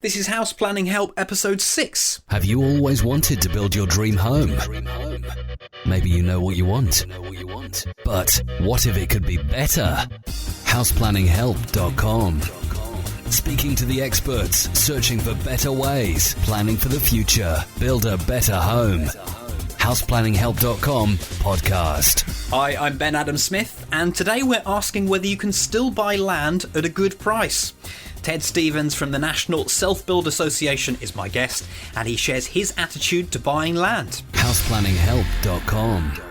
This is House Planning Help episode 6. Have you always wanted to build your dream home? Maybe you know what you want. But what if it could be better? HousePlanningHelp.com. Speaking to the experts, searching for better ways, planning for the future, build a better home. HousePlanningHelp.com podcast. Hi, I'm Ben Adam Smith, and today we're asking whether you can still buy land at a good price. Ted Stevens from the National Self-Build Association is my guest, and he shares his attitude to buying land. HousePlanningHelp.com.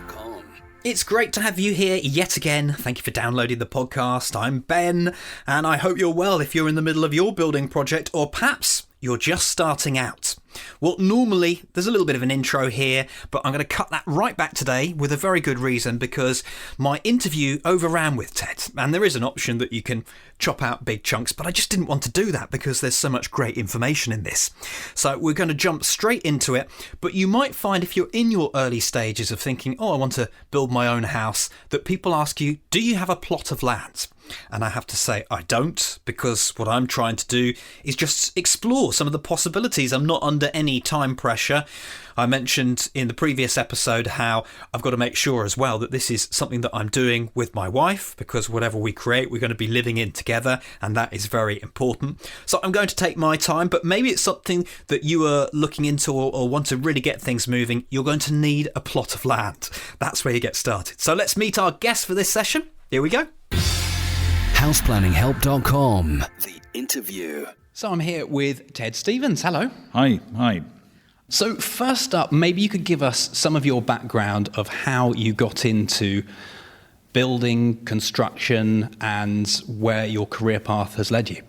It's great to have you here yet again. Thank you for downloading the podcast. I'm Ben, and I hope you're well if you're in the middle of your building project, or perhaps you're just starting out. Well, normally there's a little bit of an intro here, but I'm going to cut that right back today with a very good reason, because my interview overran with Ted, and there is an option that you can chop out big chunks, but I just didn't want to do that because there's so much great information in this. So we're going to jump straight into it, but you might find if you're in your early stages of thinking, I want to build my own house, that people ask you, do you have a plot of land? And I have to say I don't, because what I'm trying to do is just explore some of the possibilities. I'm not under any time pressure. I mentioned in the previous episode how I've got to make sure as well that this is something that I'm doing with my wife, because whatever we create, we're going to be living in together, and that is very important. So I'm going to take my time, but maybe it's something that you are looking into or want to really get things moving. You're going to need a plot of land. That's where you get started. So let's meet our guest for this session. Here we go. HousePlanningHelp.com. The interview. So I'm here with Ted Stevens. Hello. Hi. So first up, maybe you could give us some of your background of how you got into building, construction, and where your career path has led you.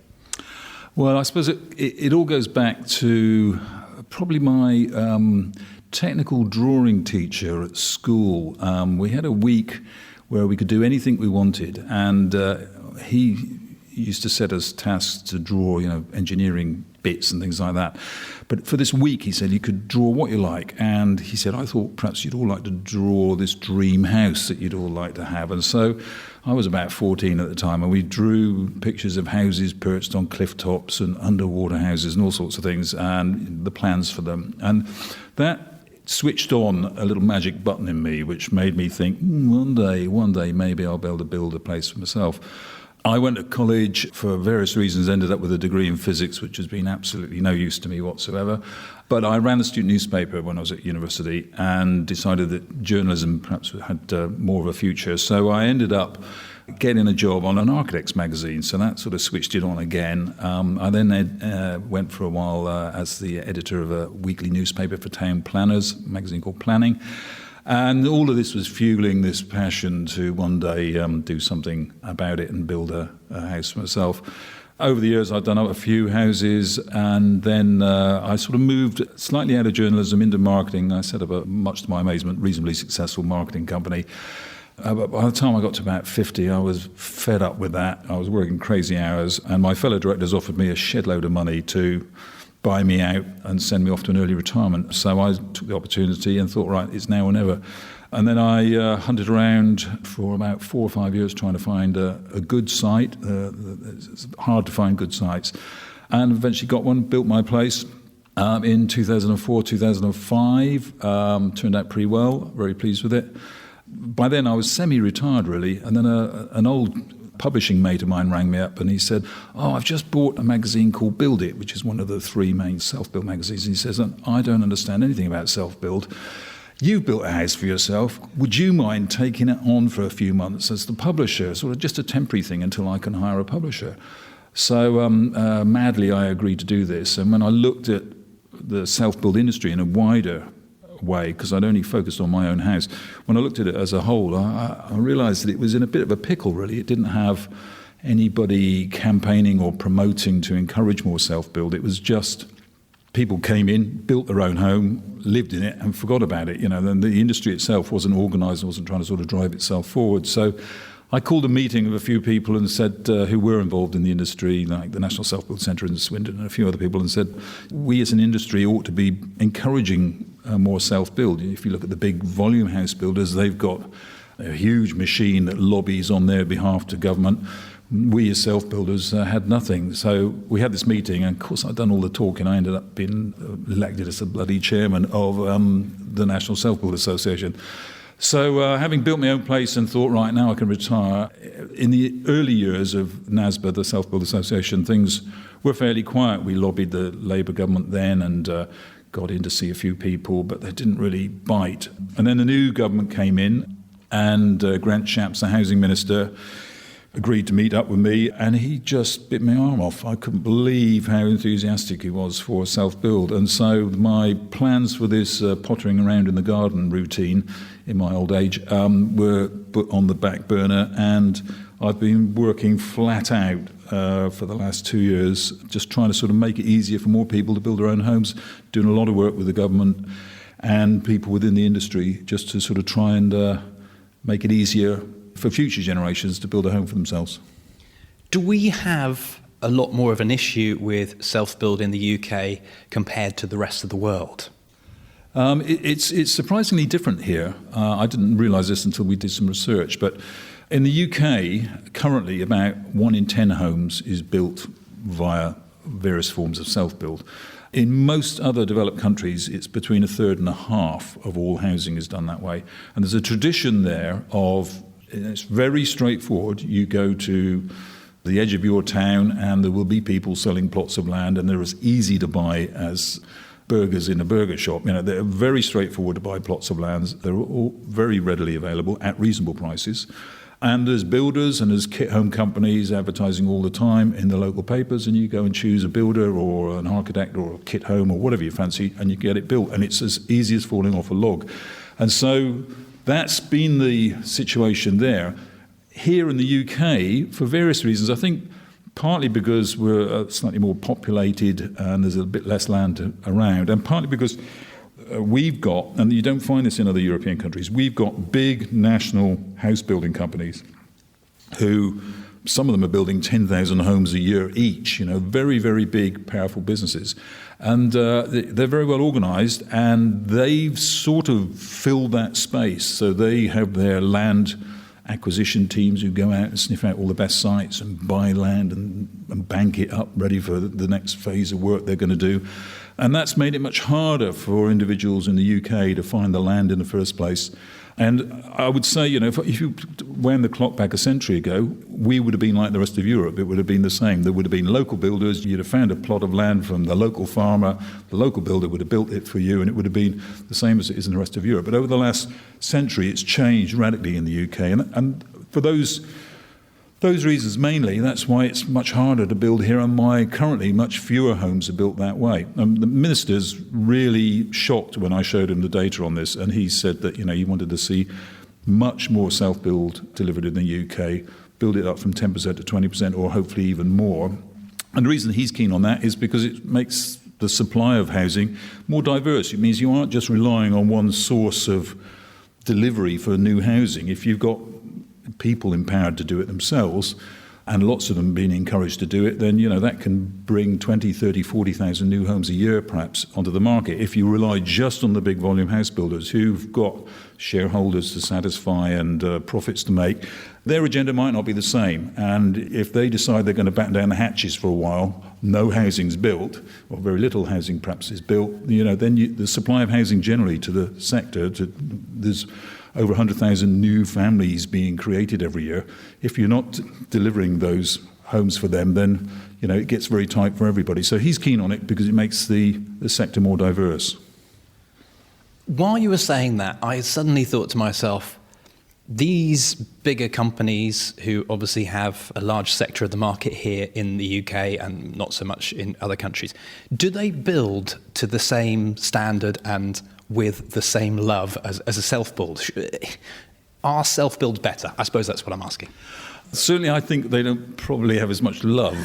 Well, I suppose it all goes back to probably my technical drawing teacher at school. We had a week where we could do anything we wanted, and he used to set us tasks to draw, engineering bits and things like that. But for this week, he said you could draw what you like, and he said, I thought perhaps you'd all like to draw this dream house that you'd all like to have. And so I was about 14 at the time, and we drew pictures of houses perched on cliff tops and underwater houses and all sorts of things, and the plans for them. And that switched on a little magic button in me, which made me think, one day, maybe I'll be able to build a place for myself. I went to college for various reasons, ended up with a degree in physics, which has been absolutely no use to me whatsoever. But I ran a student newspaper when I was at university and decided that journalism perhaps had more of a future. So I ended up getting a job on an architect's magazine, so that sort of switched it on again. I then went for a while as the editor of a weekly newspaper for town planners, a magazine called Planning. And all of this was fueling this passion to one day do something about it and build a house for myself. Over the years, I've done a few houses, and then I sort of moved slightly out of journalism into marketing. I set up, much to my amazement, reasonably successful marketing company. But by the time I got to about 50, I was fed up with that. I was working crazy hours, and my fellow directors offered me a shed load of money to buy me out and send me off to an early retirement. So I took the opportunity and thought, right, it's now or never. And then I hunted around for about 4 or 5 years trying to find a good site. It's hard to find good sites. And eventually got one, built my place in 2004, 2005. Turned out pretty well, very pleased with it. By then I was semi-retired, really, and then an old publishing mate of mine rang me up and he said, I've just bought a magazine called Build It, which is one of the 3 main self-build magazines. And he says, I don't understand anything about self-build. You've built a house for yourself. Would you mind taking it on for a few months as the publisher, sort of just a temporary thing until I can hire a publisher? So madly I agreed to do this. And when I looked at the self-build industry in a wider way, because I'd only focused on my own house. When I looked at it as a whole, I realised that it was in a bit of a pickle, really. It didn't have anybody campaigning or promoting to encourage more self-build. It was just people came in, built their own home, lived in it, and forgot about it. Then the industry itself wasn't organised, wasn't trying to sort of drive itself forward. So I called a meeting of a few people and said, who were involved in the industry, like the National Self-Build Centre in Swindon and a few other people, and said, we as an industry ought to be encouraging more self-build. If you look at the big volume house builders, they've got a huge machine that lobbies on their behalf to government. we as self-builders had nothing. So we had this meeting, and of course I'd done all the talking. I ended up being elected as the bloody chairman of the National Self-Build Association. So having built my own place and thought, right, now I can retire, in the early years of NASBA, the Self-Build Association, things were fairly quiet. We lobbied the Labour government then and got in to see a few people, but they didn't really bite. And then the new government came in, and Grant Shapps, the housing minister, agreed to meet up with me, and he just bit my arm off. I couldn't believe how enthusiastic he was for self-build. And so my plans for this pottering around in the garden routine in my old age were put on the back burner, and I've been working flat out for the last 2 years, just trying to sort of make it easier for more people to build their own homes, doing a lot of work with the government and people within the industry, just to sort of try and make it easier for future generations to build a home for themselves. Do we have a lot more of an issue with self-build in the UK compared to the rest of the world? It's surprisingly different here. I didn't realise this until we did some research, but in the UK, currently about 1 in 10 homes is built via various forms of self-build. In most other developed countries, it's between a third and a half of all housing is done that way. And there's a tradition there of, it's very straightforward. You go to the edge of your town and there will be people selling plots of land, and they're as easy to buy as burgers in a burger shop. You know, they're very straightforward to buy plots of lands. They're all very readily available at reasonable prices. And there's builders and there's kit home companies advertising all the time in the local papers, and you go and choose a builder or an architect or a kit home or whatever you fancy, and you get it built, and it's as easy as falling off a log. And so that's been the situation there. Here in the UK, for various reasons, I think partly because we're slightly more populated and there's a bit less land around, and partly because we've got, and you don't find this in other European countries, we've got big national house building companies who, some of them are building 10,000 homes a year each, you know, very, very big, powerful businesses. And they're very well organised, and they've sort of filled that space. So they have their land acquisition teams who go out and sniff out all the best sites and buy land and bank it up ready for the next phase of work they're going to do. And that's made it much harder for individuals in the UK to find the land in the first place. And I would say, you know, if you wound the clock back a century ago, we would have been like the rest of Europe. It would have been the same. There would have been local builders. You'd have found a plot of land from the local farmer. The local builder would have built it for you, and it would have been the same as it is in the rest of Europe. But over the last century, it's changed radically in the UK. And for those reasons mainly, that's why it's much harder to build here, and why currently much fewer homes are built that way. The minister's really shocked when I showed him the data on this, and he said that, you know, he wanted to see much more self-build delivered in the UK, build it up from 10% to 20% or hopefully even more. And the reason he's keen on that is because it makes the supply of housing more diverse. It means you aren't just relying on one source of delivery for new housing. If you've got people empowered to do it themselves, and lots of them being encouraged to do it, then, you know, that can bring 20, 30, 40,000 new homes a year perhaps onto the market. If you rely just on the big volume house builders who've got shareholders to satisfy and profits to make, their agenda might not be the same. And if they decide they're going to batten down the hatches for a while, no housing's built, or very little housing perhaps is built, you know, then the supply of housing generally to the sector, there's over 100,000 new families being created every year. If you're not delivering those homes for them, then, you know, it gets very tight for everybody. So he's keen on it because it makes the sector more diverse. While you were saying that, I suddenly thought to myself, these bigger companies who obviously have a large sector of the market here in the UK and not so much in other countries, do they build to the same standard and with the same love as a self-build? Are self-builds better? I suppose that's what I'm asking. Certainly, I think they don't probably have as much love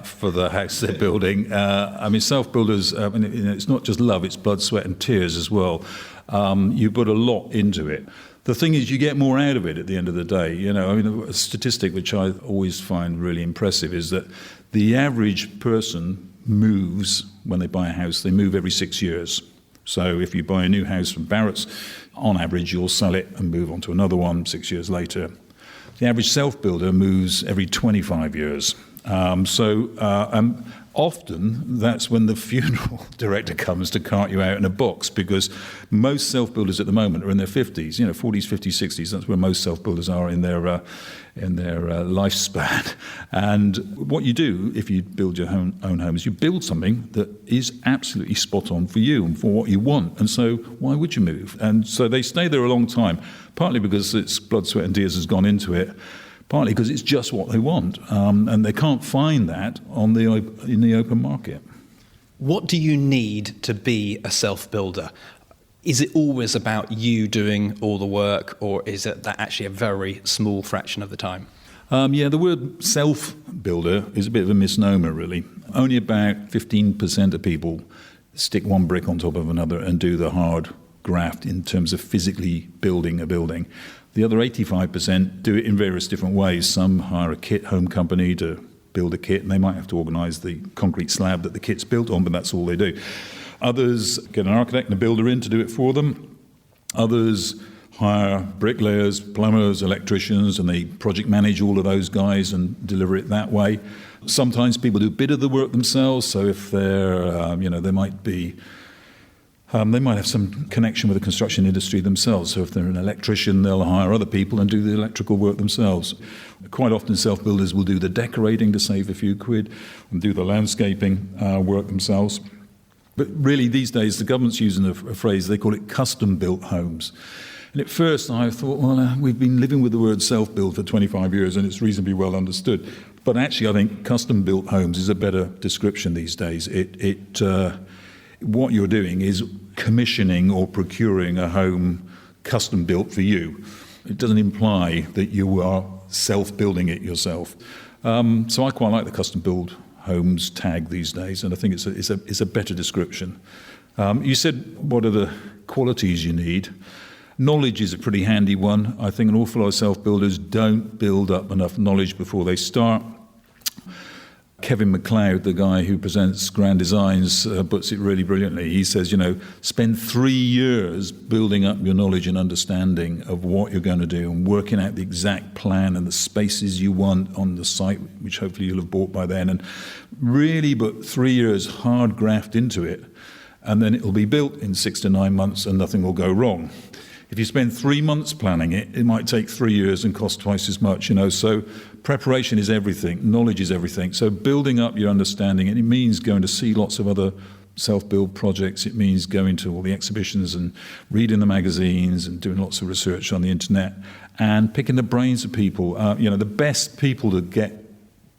for the house they're building. I mean, self-builders, it's not just love, it's blood, sweat and tears as well. You put a lot into it. The thing is, you get more out of it at the end of the day. You know, I mean, a statistic which I always find really impressive is that the average person moves, when they buy a house, they move every 6 years. So if you buy a new house from Barratt's, on average, you'll sell it and move on to another one 6 years later. The average self-builder moves every 25 years. Often that's when the funeral director comes to cart you out in a box, because most self-builders at the moment are in their 50s, 40s, 50s, 60s. That's where most self-builders are in their lifespan. And what you do if you build your own home is you build something that is absolutely spot on for you and for what you want. And so why would you move? And so they stay there a long time, partly because it's blood, sweat and tears has gone into it, partly because it's just what they want, and they can't find that in the open market. What do you need to be a self-builder? Is it always about you doing all the work, or is it that actually a very small fraction of the time? The word self-builder is a bit of a misnomer, really. Only about 15% of people stick one brick on top of another and do the hard graft in terms of physically building a building. The other 85% do it in various different ways. Some hire a kit home company to build a kit, and they might have to organise the concrete slab that the kit's built on, but that's all they do. Others get an architect and a builder in to do it for them. Others hire bricklayers, plumbers, electricians, and they project manage all of those guys and deliver it that way. Sometimes people do a bit of the work themselves, so if they're, they might have some connection with the construction industry themselves. So if they're an electrician, they'll hire other people and do the electrical work themselves. Quite often self-builders will do the decorating to save a few quid and do the landscaping work themselves. But really these days the government's using a phrase, they call it custom-built homes. And at first I thought, we've been living with the word self-build for 25 years and it's reasonably well understood. But actually I think custom-built homes is a better description these days. What you're doing is commissioning or procuring a home custom built for you. It doesn't imply that you are self-building it yourself. So I quite like the custom build homes tag these days, and I think it's a better description. You said, what are the qualities you need? Knowledge is a pretty handy one. I think an awful lot of self-builders don't build up enough knowledge before they start. Kevin MacLeod, the guy who presents Grand Designs, puts it really brilliantly. He says, spend 3 years building up your knowledge and understanding of what you're going to do and working out the exact plan and the spaces you want on the site, which hopefully you'll have bought by then. And really put 3 years hard graft into it, and then it'll be built in 6 to 9 months and nothing will go wrong. If you spend 3 months planning it, it might take 3 years and cost twice as much, So preparation is everything, knowledge is everything. So building up your understanding, and it means going to see lots of other self-build projects. It means going to all the exhibitions and reading the magazines and doing lots of research on the internet and picking the brains of people. The best people to get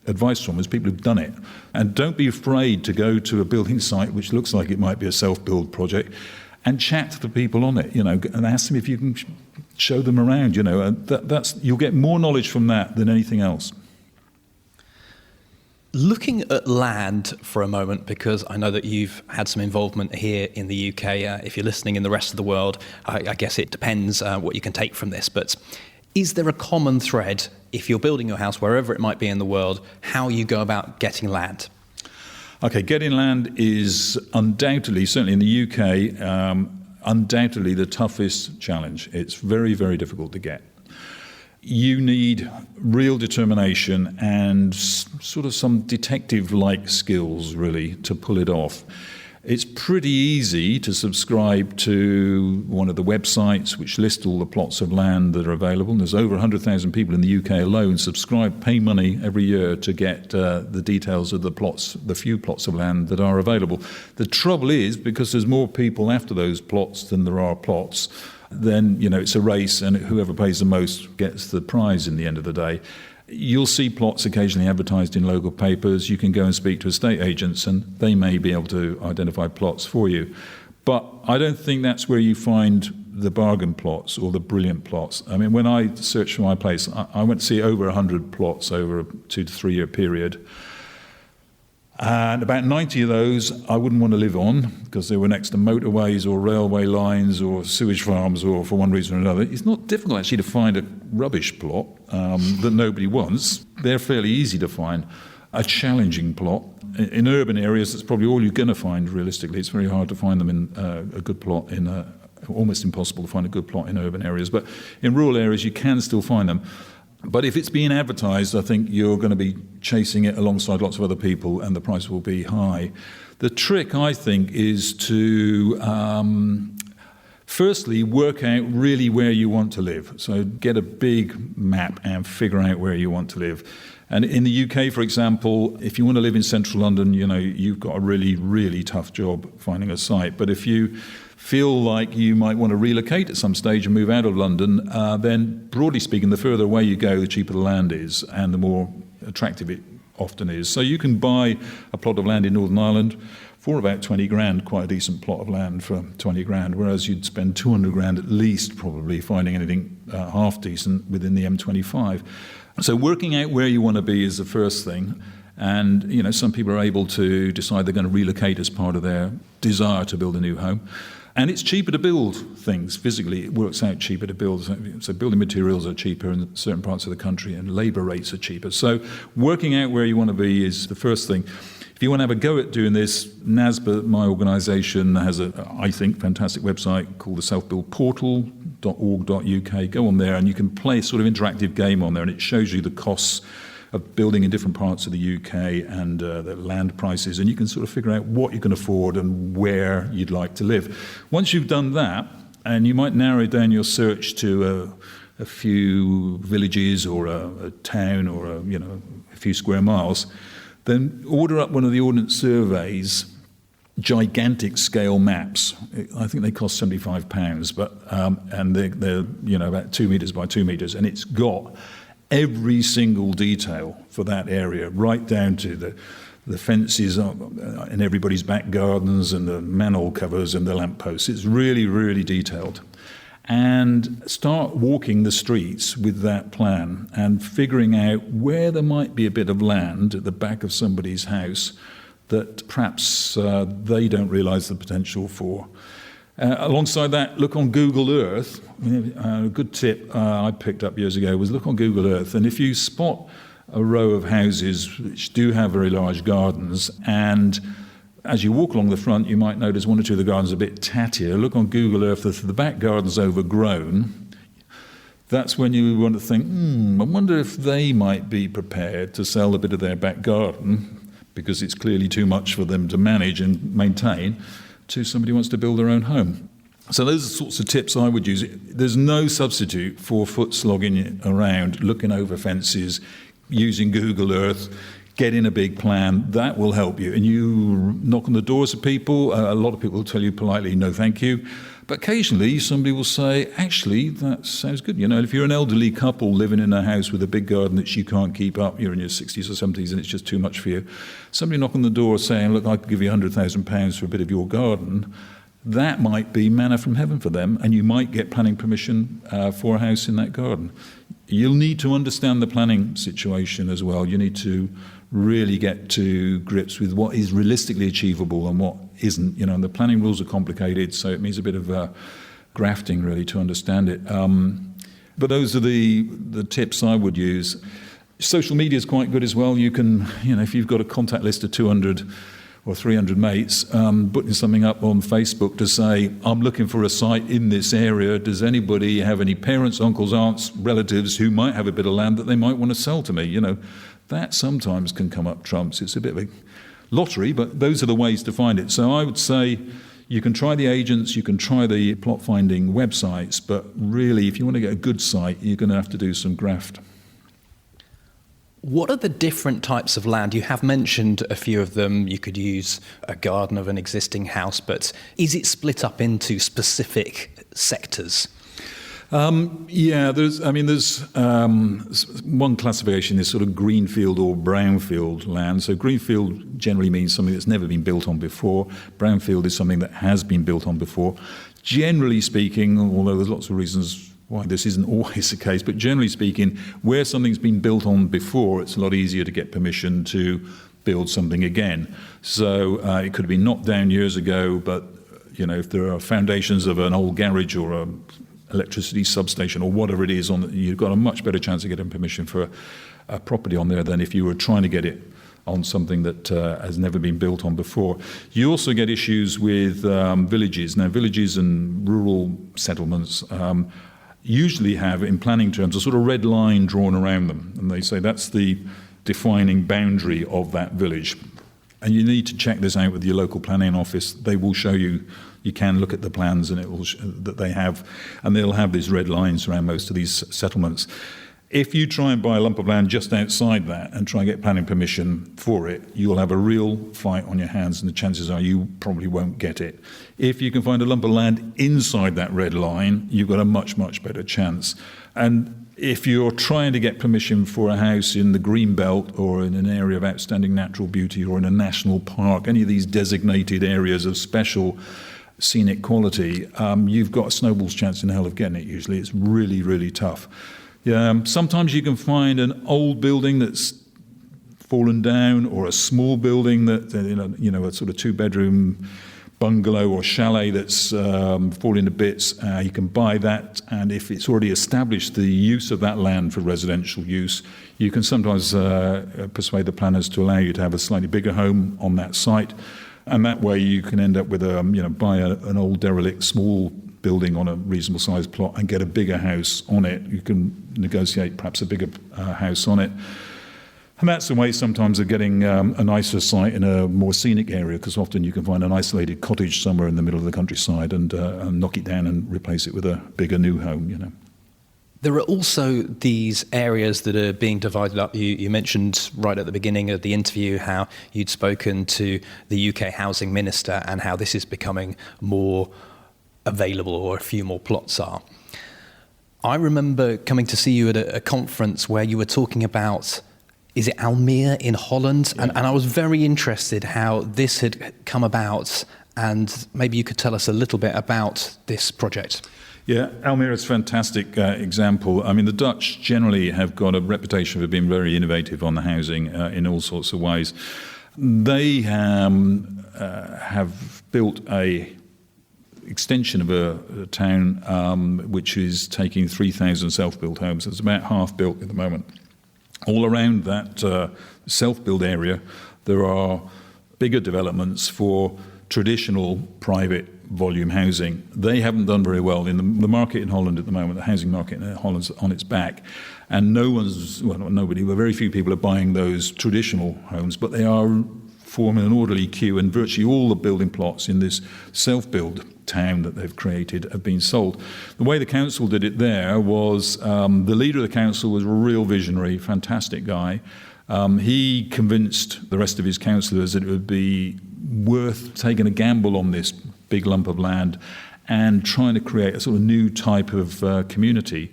advice from is people who've done it. And don't be afraid to go to a building site which looks like it might be a self-build project and chat to the people on it, and ask them if you can show them around, and you'll get more knowledge from that than anything else. Looking at land for a moment, because I know that you've had some involvement here in the UK. If you're listening in the rest of the world, I guess it depends what you can take from this. But is there a common thread, if you're building your house, wherever it might be in the world, how you go about getting land? Okay, getting land is undoubtedly, certainly in the UK, undoubtedly the toughest challenge. It's very, very difficult to get. You need real determination and sort of some detective-like skills, really, to pull it off. It's pretty easy to subscribe to one of the websites which list all the plots of land that are available. There's over 100,000 people in the UK alone pay money every year to get the details of the plots, the few plots of land that are available. The trouble is, because there's more people after those plots than there are plots, then it's a race, and whoever pays the most gets the prize in the end of the day. You'll see plots occasionally advertised in local papers. You can go and speak to estate agents and they may be able to identify plots for you. But I don't think that's where you find the bargain plots or the brilliant plots. I mean, when I searched for my place, I went to see over 100 plots over a 2 to 3 year period. And about 90 of those I wouldn't want to live on because they were next to motorways or railway lines or sewage farms, or for one reason or another. It's not difficult actually to find a rubbish plot that nobody wants. They're fairly easy to find. A challenging plot. In urban areas, that's probably all you're going to find realistically. It's very hard to find them in a good plot, almost impossible to find a good plot in urban areas. But in rural areas, you can still find them. But if it's being advertised, I think you're going to be chasing it alongside lots of other people and the price will be high. The trick, I think, is to firstly work out really where you want to live. So get a big map and figure out where you want to live. And in the UK, for example, if you want to live in central London, you've got a really, really tough job finding a site. But if you feel like you might want to relocate at some stage and move out of London, then broadly speaking, the further away you go, the cheaper the land is and the more attractive it often is. So you can buy a plot of land in Northern Ireland for about 20 grand, quite a decent plot of land for 20 grand, whereas you'd spend 200 grand at least probably finding anything half decent within the M25. So working out where you want to be is the first thing. And, some people are able to decide they're going to relocate as part of their desire to build a new home. And it's cheaper to build things physically. It works out cheaper to build. So building materials are cheaper in certain parts of the country and labour rates are cheaper. So working out where you want to be is the first thing. If you want to have a go at doing this, NASBA, my organisation, has I think, fantastic website called the selfbuildportal.org.uk. Go on there and you can play a sort of interactive game on there and it shows you the costs of building in different parts of the UK and the land prices, and you can sort of figure out what you can afford and where you'd like to live. Once you've done that, and you might narrow down your search to a few villages or a town or a few square miles, then order up one of the Ordnance Survey's gigantic scale maps. I think they cost £75, but and they're about 2 metres by 2 metres, and it's got every single detail for that area, right down to the fences in everybody's back gardens and the manhole covers and the lampposts. It's really, really detailed. And start walking the streets with that plan and figuring out where there might be a bit of land at the back of somebody's house that perhaps they don't realise the potential for. Alongside that, look on Google Earth. A good tip I picked up years ago was look on Google Earth, and if you spot a row of houses which do have very large gardens, and as you walk along the front, you might notice one or two of the gardens are a bit tattier. Look on Google Earth, if the back garden's overgrown, that's when you want to think, I wonder if they might be prepared to sell a bit of their back garden, because it's clearly too much for them to manage and maintain, to somebody who wants to build their own home. So those are the sorts of tips I would use. There's no substitute for foot slogging around, looking over fences, using Google Earth, getting a big plan. That will help you. And you knock on the doors of people. A lot of people will tell you politely, no thank you. But occasionally somebody will say, actually, that sounds good. If you're an elderly couple living in a house with a big garden that you can't keep up, you're in your 60s or 70s and it's just too much for you, somebody knock on the door saying, look, I could give you £100,000 for a bit of your garden, that might be manna from heaven for them, and you might get planning permission for a house in that garden. You'll need to understand the planning situation as well. You need to really get to grips with what is realistically achievable and what isn't. And the planning rules are complicated, so it means a bit of grafting really to understand it. But those are the tips I would use. Social media is quite good as well. You can, if you've got a contact list of 200 or 300 mates, putting something up on Facebook to say, I'm looking for a site in this area. Does anybody have any parents, uncles, aunts, relatives who might have a bit of land that they might want to sell to me? That sometimes can come up trumps. It's a bit of a lottery, but those are the ways to find it. So I would say you can try the agents, you can try the plot finding websites, but really, if you want to get a good site, you're going to have to do some graft. What are the different types of land? You have mentioned a few of them. You could use a garden of an existing house, but is it split up into specific sectors? There's one classification is sort of greenfield or brownfield land. So greenfield generally means something that's never been built on before. Brownfield is something that has been built on before. Generally speaking, although there's lots of reasons why this isn't always the case, but generally speaking, where something's been built on before, it's a lot easier to get permission to build something again. So it could have been knocked down years ago, but if there are foundations of an old garage or a electricity substation or whatever it is, you've got a much better chance of getting permission for a property on there than if you were trying to get it on something that has never been built on before. You also get issues with villages. Now, villages and rural settlements, usually have, in planning terms, a sort of red line drawn around them. And they say that's the defining boundary of that village. And you need to check this out with your local planning office. They will show you. You can look at the plans and it will that they have, and they'll have these red lines around most of these settlements. If you try and buy a lump of land just outside that and try and get planning permission for it, you'll have a real fight on your hands, and the chances are you probably won't get it. If you can find a lump of land inside that red line, you've got a much, much better chance. And if you're trying to get permission for a house in the green belt or in an area of outstanding natural beauty or in a national park, any of these designated areas of special scenic quality, you've got a snowball's chance in hell of getting it usually. It's really, really tough. Sometimes you can find an old building that's fallen down, or a small building that, a sort of 2-bedroom bungalow or chalet that's fallen to bits. You can buy that, and if it's already established the use of that land for residential use, you can sometimes persuade the planners to allow you to have a slightly bigger home on that site. And that way you can end up with buy an old derelict small building on a reasonable sized plot and get a bigger house on it. You can negotiate perhaps a bigger house on it. And that's the way sometimes of getting a nicer site in a more scenic area, because often you can find an isolated cottage somewhere in the middle of the countryside and knock it down and replace it with a bigger new home, There are also these areas that are being divided up. You mentioned right at the beginning of the interview how you'd spoken to the UK Housing Minister and how this is becoming more available, or a few more plots are. I remember coming to see you at a conference where you were talking about, is it Almere in Holland? Yeah. And I was very interested how this had come about, and maybe you could tell us a little bit about this project. Yeah, Almere is a fantastic example. I mean, the Dutch generally have got a reputation for being very innovative on the housing in all sorts of ways. They have built a extension of a town which is taking 3,000 self-built homes. It's about half built at the moment. All around that self-built area, there are bigger developments for traditional private volume housing. They haven't done very well in the market in Holland at the moment. The housing market in Holland's on its back, and very few people are buying those traditional homes, but they are forming an orderly queue, and virtually all the building plots in this self-build town that they've created have been sold. The way the council did it there was the leader of the council was a real visionary, fantastic guy. He convinced the rest of his councillors that it would be worth taking a gamble on this big lump of land and trying to create a sort of new type of community.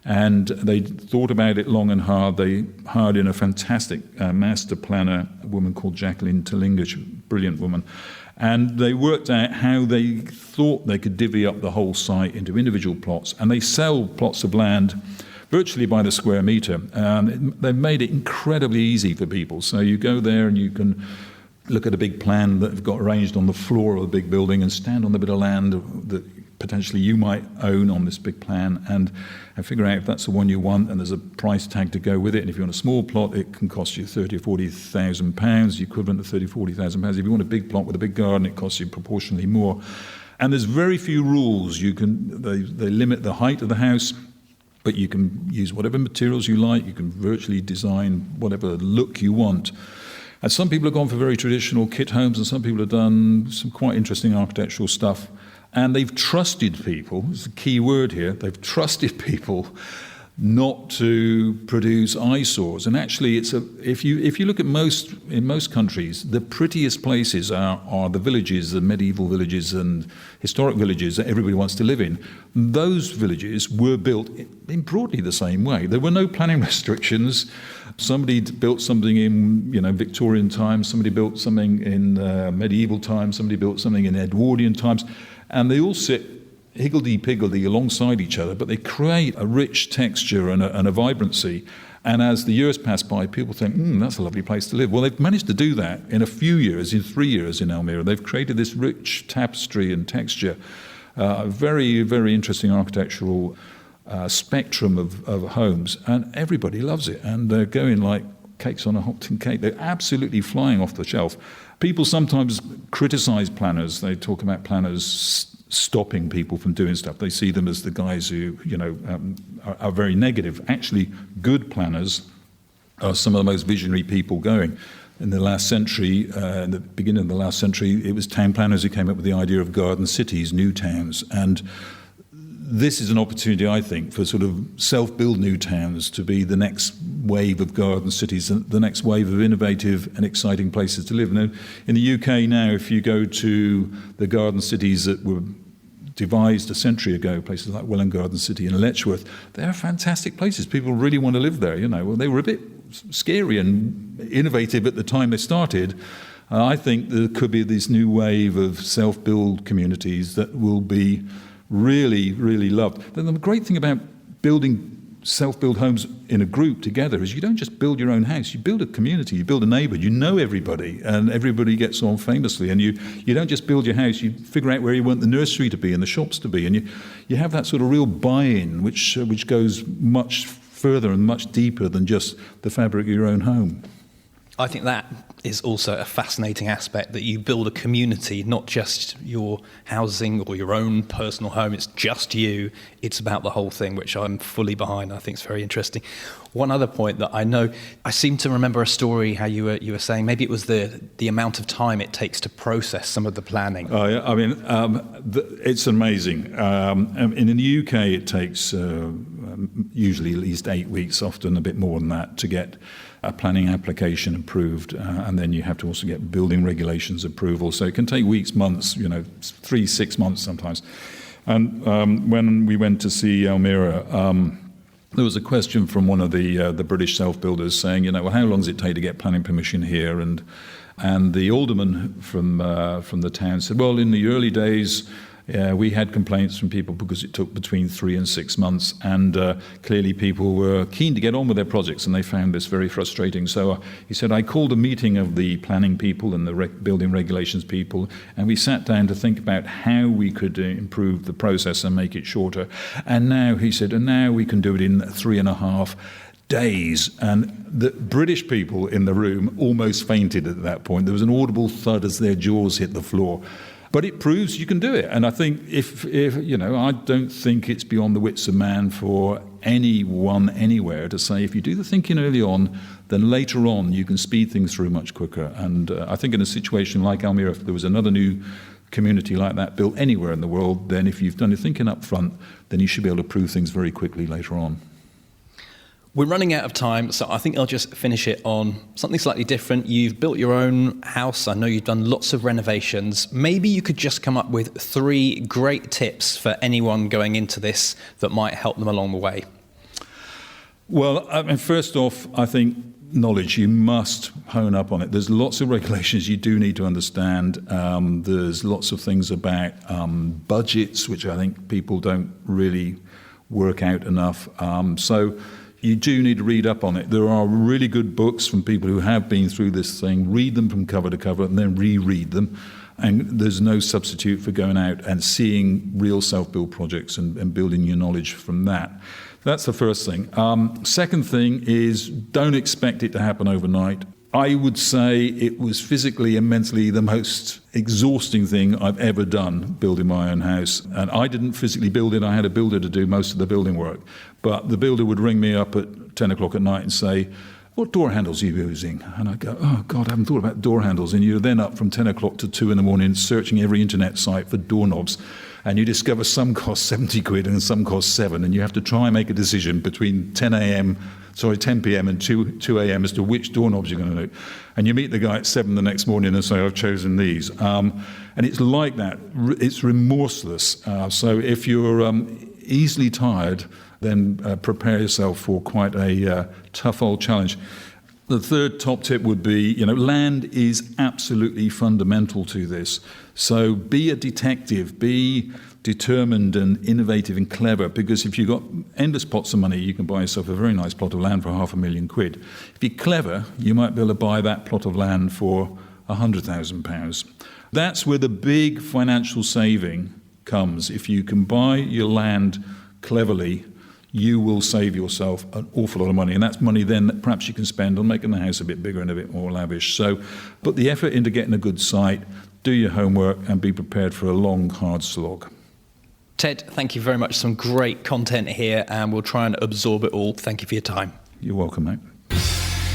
And they thought about it long and hard. They hired in a fantastic master planner, a woman called Jacqueline Terlinger, a brilliant woman. And they worked out how they thought they could divvy up the whole site into individual plots. And they sell plots of land virtually by the square metre. They've made it incredibly easy for people. So you go there and you can look at a big plan that they've got arranged on the floor of a big building and stand on the bit of land that potentially you might own on this big plan and figure out if that's the one you want, and there's a price tag to go with it. And if you want a small plot, it can cost you £30,000 or £40,000, the equivalent of £30,000 or £40,000. If you want a big plot with a big garden, it costs you proportionally more. And there's very few rules. They limit the height of the house, but you can use whatever materials you like. You can virtually design whatever look you want. And some people have gone for very traditional kit homes, and some people have done some quite interesting architectural stuff. And they've trusted people, it's a key word here, they've trusted people not to produce eyesores. And actually, if you look at in most countries, the prettiest places are the villages, the medieval villages and historic villages that everybody wants to live in. Those villages were built in broadly the same way. There were no planning restrictions. Somebody built something in Victorian times, somebody built something in medieval times, somebody built something in Edwardian times, and they all sit higgledy-piggledy alongside each other, but they create a rich texture and a vibrancy. And as the years pass by, people think, that's a lovely place to live. Well, they've managed to do that in a few years, in 3 years in Almere. They've created this rich tapestry and texture, a very, very interesting architectural spectrum of homes, and everybody loves it. And they're going like cakes on a hot tin cake. They're absolutely flying off the shelf. People sometimes criticise planners. They talk about planners stopping people from doing stuff. They see them as the guys who, are very negative. Actually, good planners are some of the most visionary people going. In the last century, in the beginning of the last century, it was town planners who came up with the idea of garden cities, new towns. And this is an opportunity, I think, for sort of self-build new towns to be the next wave of garden cities, the next wave of innovative and exciting places to live. Now, in the UK now, if you go to the garden cities that were devised a century ago, places like Welwyn Garden City and Letchworth, they're fantastic places. People really want to live there. Well, they were a bit scary and innovative at the time they started. I think there could be this new wave of self-build communities that will be really, really loved. The great thing about building self-build homes in a group together is you don't just build your own house, you build a community, you build a neighbour, you know everybody, and everybody gets on famously. And you don't just build your house, you figure out where you want the nursery to be and the shops to be, and you have that sort of real buy-in, which goes much further and much deeper than just the fabric of your own home. I think that is also a fascinating aspect, that you build a community, not just your housing or your own personal home. It's just you. It's about the whole thing, which I'm fully behind. I think it's very interesting. One other point that I know, I seem to remember a story how you were saying maybe it was the amount of time it takes to process some of the planning. Oh, yeah. I mean, it's amazing. In the UK, it takes usually at least 8 weeks, often a bit more than that, to get a planning application approved, and then you have to also get building regulations approval. So it can take weeks, months, 3-6 months sometimes. And when we went to see Elmira, there was a question from one of the British self-builders saying, well, how long does it take to get planning permission here? And the alderman from the town said, well, in the early days, we had complaints from people because it took between 3 and 6 months, and clearly people were keen to get on with their projects, and they found this very frustrating. So he said, I called a meeting of the planning people and the building regulations people, and we sat down to think about how we could improve the process and make it shorter. And now, he said, now we can do it in 3.5 days. And the British people in the room almost fainted at that point. There was an audible thud as their jaws hit the floor. But it proves you can do it. And I think if I don't think it's beyond the wits of man for anyone anywhere to say if you do the thinking early on, then later on you can speed things through much quicker. And I think in a situation like Elmira, if there was another new community like that built anywhere in the world, then if you've done your thinking up front, then you should be able to prove things very quickly later on. We're running out of time, so I think I'll just finish it on something slightly different. You've built your own house. I know you've done lots of renovations. Maybe you could just come up with 3 great tips for anyone going into this that might help them along the way. Well, first off, I think knowledge. You must hone up on it. There's lots of regulations you do need to understand. There's lots of things about budgets, which I think people don't really work out enough. So you do need to read up on it. There are really good books from people who have been through this thing. Read them from cover to cover and then reread them. And there's no substitute for going out and seeing real self-build projects and building your knowledge from that. That's the first thing. Second thing is don't expect it to happen overnight. I would say it was physically and mentally the most exhausting thing I've ever done, building my own house. And I didn't physically build it. I had a builder to do most of the building work. But the builder would ring me up at 10 o'clock at night and say, what door handles are you using? And I'd go, oh, God, I haven't thought about door handles. And you're then up from 10 o'clock to 2 in the morning searching every internet site for doorknobs. And you discover some cost 70 quid and some cost 7. And you have to try and make a decision between 10 p.m. and 2 a.m. as to which doorknobs you're going to do. And you meet the guy at 7 the next morning and say, I've chosen these. And it's like that. It's remorseless. So if you're easily tired, then prepare yourself for quite a tough old challenge. The third top tip would be, land is absolutely fundamental to this. So be a detective, be determined and innovative and clever, because if you've got endless pots of money, you can buy yourself a very nice plot of land for £500,000. If you're clever, you might be able to buy that plot of land for £100,000. That's where the big financial saving comes. If you can buy your land cleverly, you will save yourself an awful lot of money. And that's money then that perhaps you can spend on making the house a bit bigger and a bit more lavish. So put the effort into getting a good site, do your homework, and be prepared for a long, hard slog. Ted, thank you very much. Some great content here, and we'll try and absorb it all. Thank you for your time. You're welcome, mate.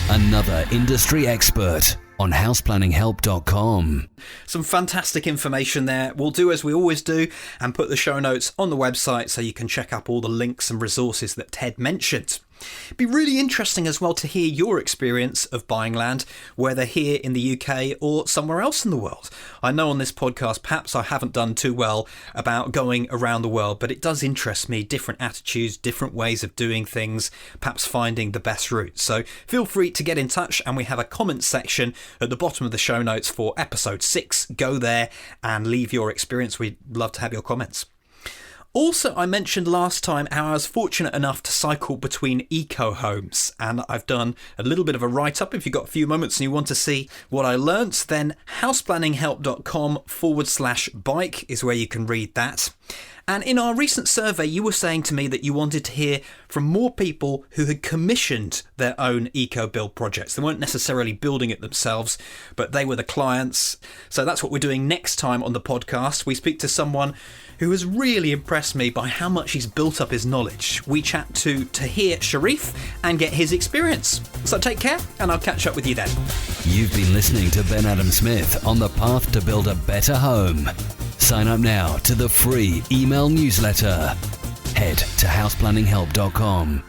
Another industry expert on houseplanninghelp.com. Some fantastic information there. We'll do as we always do and put the show notes on the website so you can check up all the links and resources that Ted mentioned. It'd be really interesting as well to hear your experience of buying land, whether here in the UK or somewhere else in the world. I know on this podcast perhaps I haven't done too well about going around the world, but it does interest me, different attitudes, different ways of doing things, perhaps finding the best route. So feel free to get in touch, and we have a comments section at the bottom of the show notes for episode 6. Go there and leave your experience. We'd love to have your comments. Also, I mentioned last time how I was fortunate enough to cycle between eco homes, and I've done a little bit of a write-up. If you've got a few moments and you want to see what I learnt, then houseplanninghelp.com/bike is where you can read that. And in our recent survey, you were saying to me that you wanted to hear from more people who had commissioned their own eco-build projects. They weren't necessarily building it themselves, but they were the clients. So that's what we're doing next time on the podcast. We speak to someone who has really impressed me by how much he's built up his knowledge. We chat to Tahir Sharif and get his experience. So take care, and I'll catch up with you then. You've been listening to Ben Adam Smith on the path to build a better home. Sign up now to the free email newsletter. Head to houseplanninghelp.com.